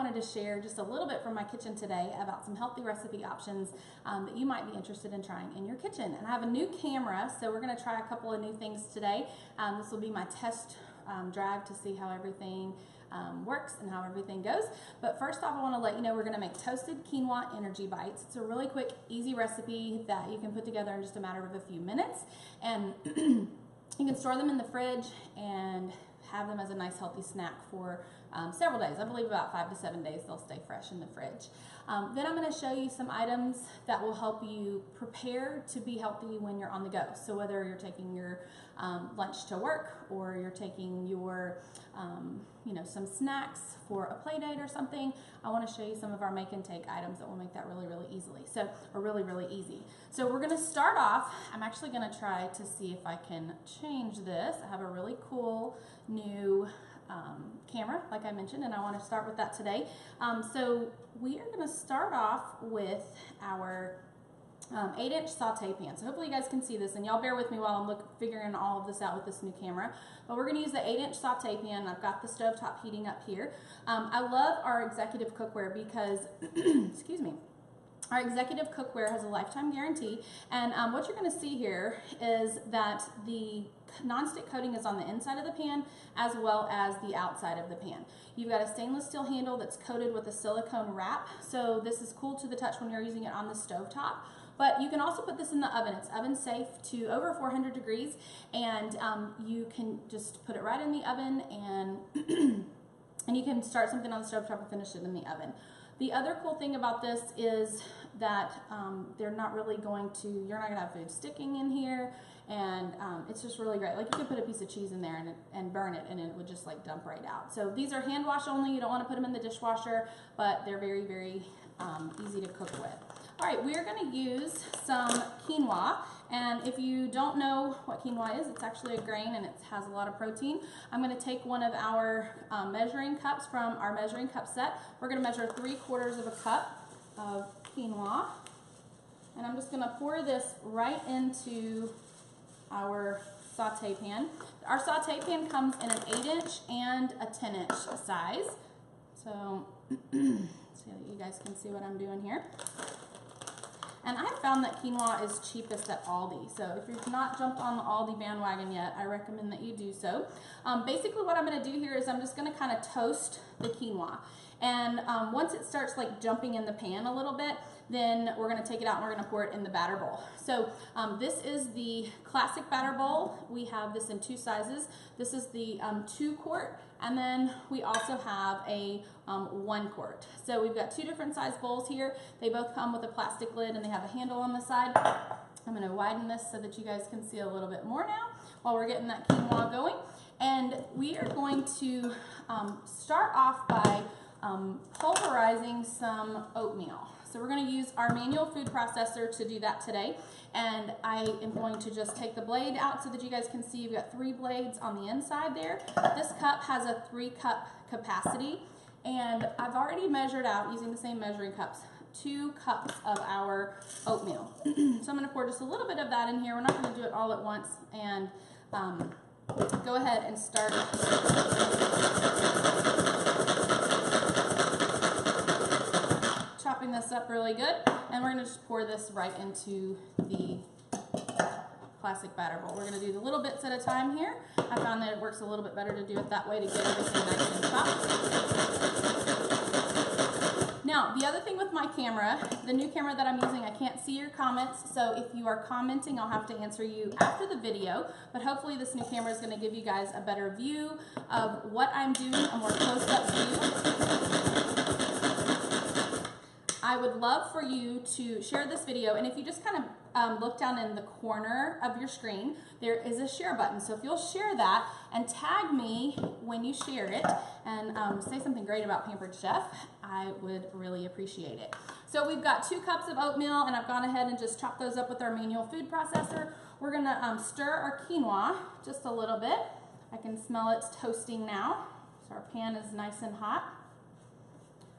wanted to share just a little bit from my kitchen today about some healthy recipe options that you might be interested in trying in your kitchen. And I have a new camera, so we're going to try a couple of new things today. This will be my test drive to see how everything works and how everything goes. But first off, I want to let you know we're going to make toasted quinoa energy bites. It's a really quick, easy recipe that you can put together in just a matter of a few minutes. And you can store them in the fridge and have them as a nice healthy snack for several days. I believe about 5 to 7 days they'll stay fresh in the fridge. Then I'm going to show you some items that will help you prepare to be healthy when you're on the go. So whether you're taking your lunch to work or you're taking your some snacks for a play date or something, I want to show you some of our make and take items that will make that really really easy. So we're going to start off. I'm actually going to try to see if I can change this. I have a really cool new camera, like I mentioned, and I want to start with that today. So we are going to start off with our 8-inch saute pan. So hopefully you guys can see this, and y'all bear with me while I'm figuring all of this out with this new camera. But we're going to use the 8-inch saute pan. I've got the stovetop heating up here. I love our executive cookware because, excuse me, our executive cookware has a lifetime guarantee, and what you're going to see here is that the nonstick coating is on the inside of the pan as well as the outside of the pan. You've got a stainless steel handle that's coated with a silicone wrap, so this is cool to the touch when you're using it on the stovetop. But you can also put this in the oven. It's oven safe to over 400 degrees, and you can just put it right in the oven, and and you can start something on the stovetop and finish it in the oven. The other cool thing about this is that they're not really going to, you're not going to have food sticking in here, and it's just really great. Like you could put a piece of cheese in there and burn it, and it would just like dump right out. So these are hand wash only. You don't want to put them in the dishwasher, but they're very easy to cook with. All right, we're going to use some quinoa, and if you don't know what quinoa is, it's actually a grain and it has a lot of protein. I'm going to take one of our measuring cups from our measuring cup set. We're going to measure 3/4 of a cup of quinoa, and I'm just going to pour this right into our saute pan. Our saute pan comes in an 8-inch and a 10-inch size. So you guys can see what I'm doing here. And I found that quinoa is cheapest at Aldi. So if you've not jumped on the Aldi bandwagon yet, I recommend that you do so. Basically what I'm going to do here is I'm just going to kind of toast the quinoa. And once it starts like jumping in the pan a little bit, then we're going to take it out and we're going to pour it in the batter bowl. So this is the classic batter bowl. We have this in 2 sizes. This is the 2-quart, and then we also have a 1-quart. So we've got 2 different size bowls here. They both come with a plastic lid and they have a handle on the side. I'm going to widen this so that you guys can see a little bit more now while we're getting that quinoa going. And we are going to start off by pulverizing some oatmeal. So we're going to use our manual food processor to do that today, and I am going to just take the blade out so that you guys can see you've got 3 blades on the inside there. This cup has a 3-cup capacity, and I've already measured out using the same measuring cups 2 cups of our oatmeal. So I'm going to pour just a little bit of that in here. We're not going to do it all at once, and go ahead and start chopping this up really good, and we're going to just pour this right into the classic batter bowl. We're going to do the little bits at a time here. I found that it works a little bit better to do it that way to get everything nice and chopped. Now, the other thing with my camera, the new camera that I'm using, I can't see your comments, so if you are commenting, I'll have to answer you after the video, but hopefully this new camera is going to give you guys a better view of what I'm doing, a more close-up view. I would love for you to share this video, and if you just kind of look down in the corner of your screen, there is a share button. So if you'll share that and tag me when you share it and say something great about Pampered Chef, I would really appreciate it. So we've got 2 cups of oatmeal, and I've gone ahead and just chopped those up with our manual food processor. We're going to stir our quinoa just a little bit. I can smell it's toasting now, so our pan is nice and hot.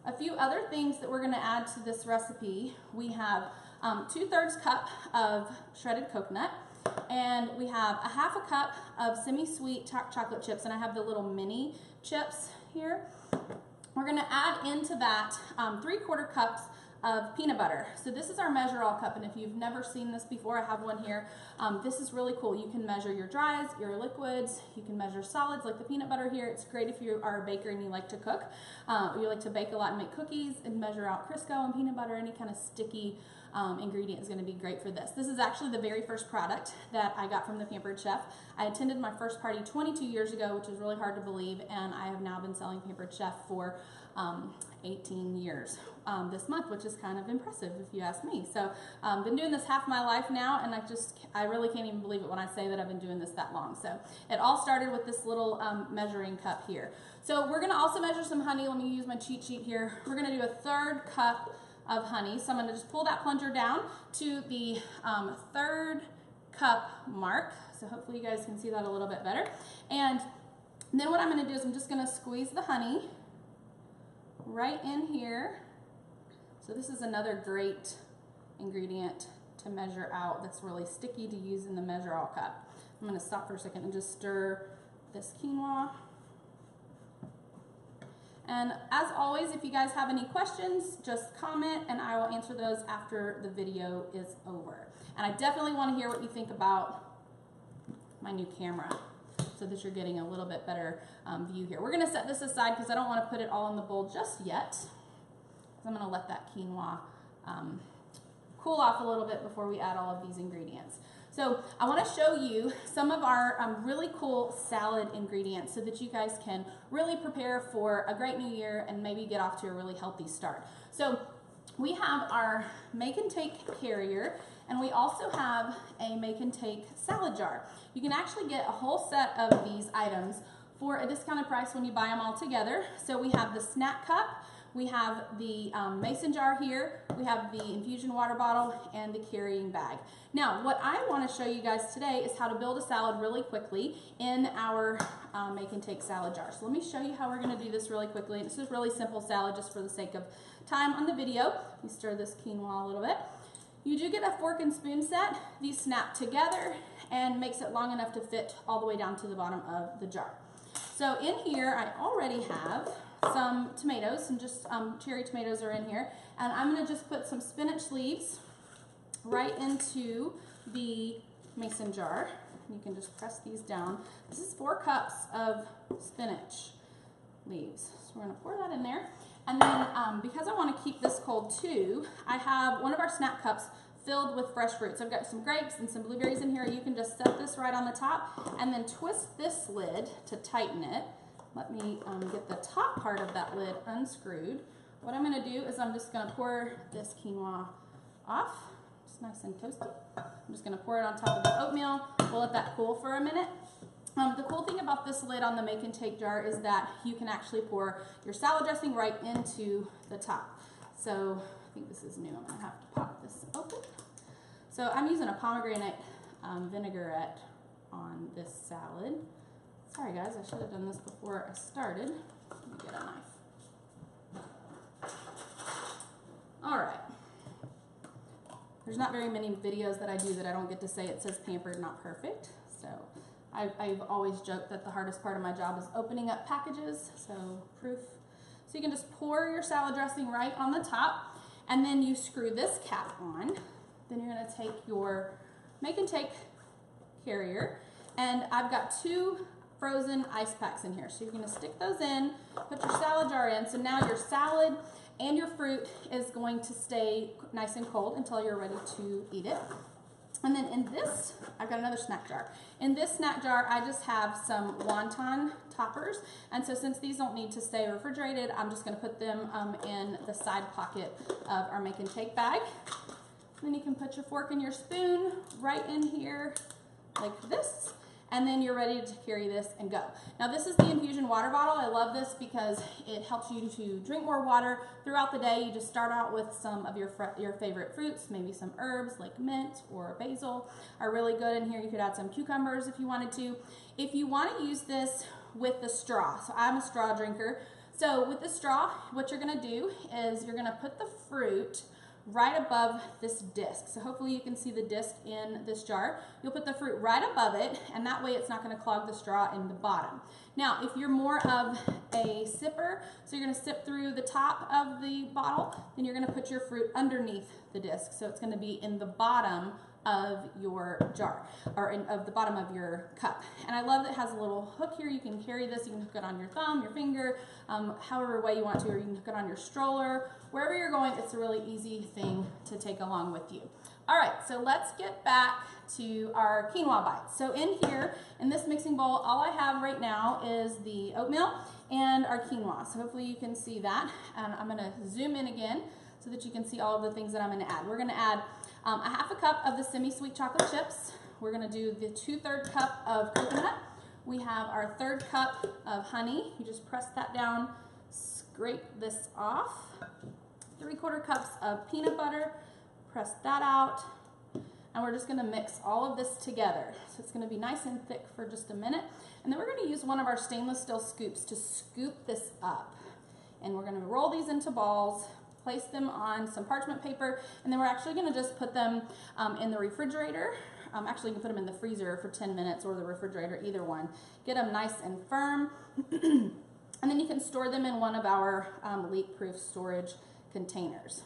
A few other things that we're going to add to this recipe, we have 2/3 cup of shredded coconut, and we have a 1/2 cup of semi-sweet chocolate chips, and I have the little mini chips here. We're going gonna add into that 3/4 cups of peanut butter. So this is our measure all cup, and if you've never seen this before, I have one here. This is really cool. You can measure your dries, your liquids, you can measure solids like the peanut butter here. It's great if you are a baker and you like to cook. You like to bake a lot and make cookies and measure out Crisco and peanut butter. Any kind of sticky ingredient is going to be great for this. This is actually the very first product that I got from the Pampered Chef. I attended my first party 22 years ago, which is really hard to believe, and I have now been selling Pampered Chef for 18 years this month, which is kind of impressive if you ask me. So been doing this half my life now, and I really can't even believe it when I say that I've been doing this that long. So it all started with this little measuring cup here. So we're going to also measure some honey. Let me use my cheat sheet here. We're going to do a 1/3 cup of honey. So I'm going to just pull that plunger down to the 1/3 cup mark. So hopefully you guys can see that a little bit better. And then what I'm going to do is I'm just going to squeeze the honey right in here. So this is another great ingredient to measure out that's really sticky to use in the measure all cup. I'm going to stop for a second and just stir this quinoa. And as always, if you guys have any questions, just comment and I will answer those after the video is over. And I definitely want to hear what you think about my new camera, so that you're getting a little bit better view here. We're going to set this aside because I don't want to put it all in the bowl just yet. I'm going to let that quinoa cool off a little bit before we add all of these ingredients. So I want to show you some of our really cool salad ingredients so that you guys can really prepare for a great new year and maybe get off to a really healthy start. So we have our make and take carrier, and we also have a make and take salad jar. You can actually get a whole set of these items for a discounted price when you buy them all together. So we have the snack cup, we have the mason jar here, we have the infusion water bottle, and the carrying bag. Now, what I want to show you guys today is how to build a salad really quickly in our make and take salad jar. So let me show you how we're going to do this really quickly. This is really simple salad just for the sake of time on the video. Let me stir this quinoa a little bit. You do get a fork and spoon set. These snap together and makes it long enough to fit all the way down to the bottom of the jar. So in here, I already have some tomatoes, and just cherry tomatoes are in here. And I'm going to just put some spinach leaves right into the mason jar. You can just press these down. This is 4 cups of spinach leaves. So we're going to pour that in there. And then because I want to keep this cold too, I have one of our snack cups filled with fresh fruit. So I've got some grapes and some blueberries in here. You can just set this right on the top and then twist this lid to tighten it. Let me get the top part of that lid unscrewed. What I'm going to do is I'm just going to pour this quinoa off. It's nice and toasty. I'm just going to pour it on top of the oatmeal. We'll let that cool for a minute. The cool thing about this lid on the make and take jar is that you can actually pour your salad dressing right into the top. So I think this is new. I'm going to have to pop this open. So I'm using a pomegranate vinaigrette on this salad. Sorry guys, I should have done this before I started. Let me get a knife. All right. There's not very many videos that I do that I don't get to say it says pampered, not perfect. So I've always joked that the hardest part of my job is opening up packages, so proof. So you can just pour your salad dressing right on the top, and then you screw this cap on. Then you're going to take your make and take carrier, and I've got 2 frozen ice packs in here. So you're going to stick those in, put your salad jar in. So now your salad and your fruit is going to stay nice and cold until you're ready to eat it. And then in this, I've got another snack jar. In this snack jar, I just have some wonton toppers. And so since these don't need to stay refrigerated, I'm just going to put them in the side pocket of our make and take bag. Then you can put your fork and your spoon right in here like this. And then you're ready to carry this and go. Now this is the infusion water bottle. I love this because it helps you to drink more water throughout the day. You just start out with some of your favorite fruits, maybe some herbs like mint or basil are really good in here. You could add some cucumbers if you wanted to. If you want to use this with the straw, so I'm a straw drinker. So with the straw, what you're gonna do is you're gonna put the fruit right above this disc. So hopefully you can see the disc in this jar. You'll put the fruit right above it, and that way it's not going to clog the straw in the bottom. Now, if you're more of a sipper, so you're going to sip through the top of the bottle, then you're going to put your fruit underneath the disc. So it's going to be in the bottom of your jar, or of the bottom of your cup. And I love that it has a little hook here. You can carry this, you can hook it on your thumb, your finger, however way you want to, or you can hook it on your stroller. Wherever you're going, it's a really easy thing to take along with you. All right, so let's get back to our quinoa bites. So in here, in this mixing bowl, all I have right now is the oatmeal and our quinoa. So hopefully you can see that. And I'm gonna zoom in again so that you can see all of the things that I'm gonna add. We're gonna add a half a cup of the semi-sweet chocolate chips. We're gonna do the 2/3 cup of coconut. We have our 1/3 cup of honey. You just press that down, scrape this off. 3/4 cups of peanut butter, press that out. And we're just gonna mix all of this together. So it's gonna be nice and thick for just a minute. And then we're gonna use one of our stainless steel scoops to scoop this up. And we're gonna roll these into balls, place them on some parchment paper, and then we're actually gonna just put them in the refrigerator. Actually, you can put them in the freezer for 10 minutes or the refrigerator, either one. Get them nice and firm. And then you can store them in one of our leak-proof storage containers.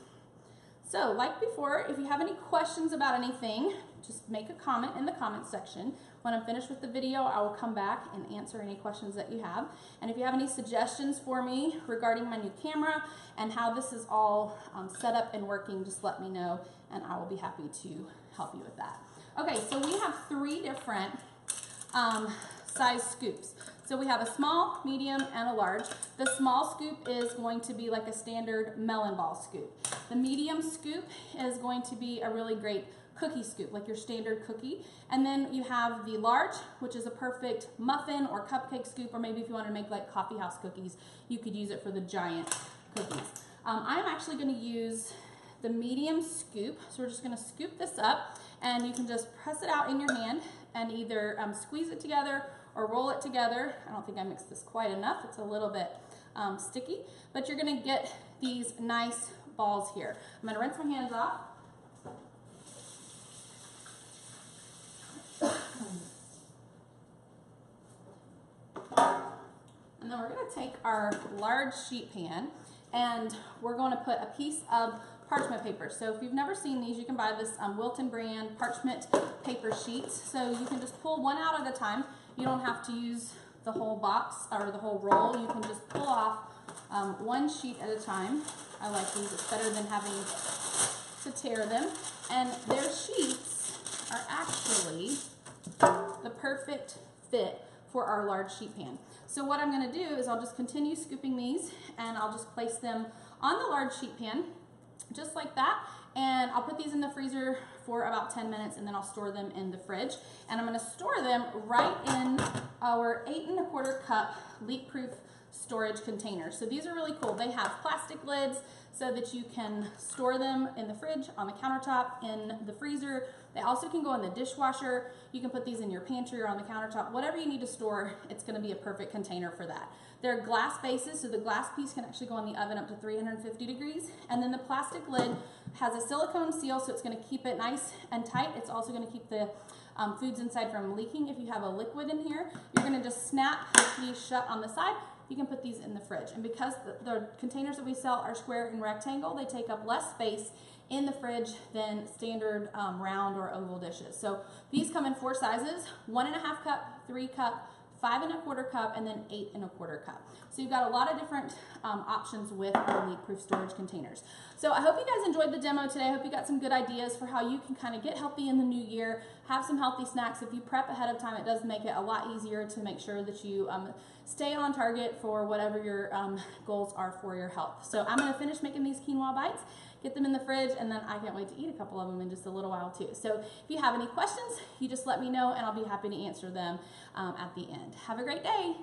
So, like before, if you have any questions about anything, just make a comment in the comment section. When I'm finished with the video, I will come back and answer any questions that you have. And if you have any suggestions for me regarding my new camera and how this is all set up and working, just let me know and I will be happy to help you with that. Okay, so we have 3 different size scoops. So we have a small, medium, and a large. The small scoop is going to be like a standard melon ball scoop. The medium scoop is going to be a really great cookie scoop, like your standard cookie. And then you have the large, which is a perfect muffin or cupcake scoop, or maybe if you want to make like coffee house cookies, you could use it for the giant cookies. I'm actually going to use the medium scoop. So we're just going to scoop this up, and you can just press it out in your hand and either squeeze it together or roll it together. I don't think I mixed this quite enough. It's a little bit sticky, but you're gonna get these nice balls here. I'm gonna rinse my hands off. And then we're gonna take our large sheet pan and we're gonna put a piece of parchment paper. So if you've never seen these, you can buy this Wilton brand parchment paper sheets. So you can just pull one out at a time. You don't have to use the whole box or the whole roll. You can just pull off one sheet at a time. I like these. It's better than having to tear them. And their sheets are actually the perfect fit for our large sheet pan. So what I'm going to do is I'll just continue scooping these, and I'll just place them on the large sheet pan just like that, and I'll put these in the freezer for about 10 minutes, and then I'll store them in the fridge. And I'm going to store them right in our 8 1/4 cup leak-proof storage containers. So these are really cool. They have plastic lids so that you can store them in the fridge, on the countertop, in the freezer. They also can go in the dishwasher. You can put these in your pantry or on the countertop. Whatever you need to store, it's going to be a perfect container for that. They're glass bases, so the glass piece can actually go in the oven up to 350 degrees. And then the plastic lid has a silicone seal, so it's going to keep it nice and tight. It's also going to keep the foods inside from leaking. If you have a liquid in here, you're going to just snap these shut on the side. You can put these in the fridge. And because the containers that we sell are square and rectangle, they take up less space in the fridge than standard round or oval dishes. So these come in 4 sizes: 1 1/2 cup, 3 cup, 5 1/4 cup, and then 8 1/4 cup. So you've got a lot of different options with our leak-proof storage containers. So I hope you guys enjoyed the demo today. I hope you got some good ideas for how you can kind of get healthy in the new year, have some healthy snacks. If you prep ahead of time, it does make it a lot easier to make sure that you stay on target for whatever your goals are for your health. So I'm going to finish making these quinoa bites, get them in the fridge, and then I can't wait to eat a couple of them in just a little while too. So if you have any questions, you just let me know and I'll be happy to answer them at the end. Have a great day.